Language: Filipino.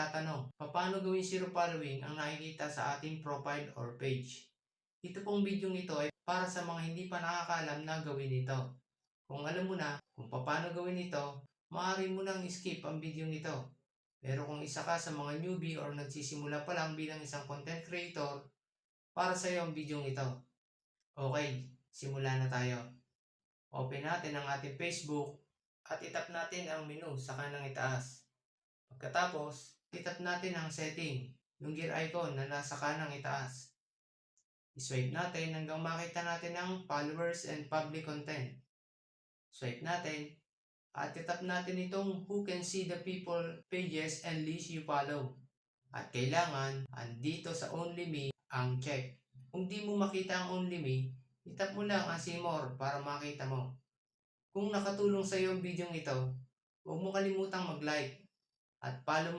nagtatanong, paano gawin zero following ang nakikita sa ating profile or page? Ito pong video ito ay para sa mga hindi pa nakakaalam na gawin ito. Kung alam mo na kung paano gawin ito, maaari mo nang skip ang video nito. Pero kung isa ka sa mga newbie or nagsisimula pa lang bilang isang content creator, para sa iyo ang video ito. Okay, simulan na tayo. Open natin ang ating Facebook at itap natin ang menu sa kanang itaas. Pagkatapos, itap natin ang setting, yung gear icon na nasa kanang itaas. I-swipe natin hanggang makita natin ang followers and public content. Swipe natin at itap natin itong who can see the people pages and list you follow. At kailangan andito sa only me ang check. Kung di mo makita ang only me, itap mo lang ang see more para makita mo. Kung nakatulong sa iyo ang video ito, huwag mo kalimutang mag-like at follow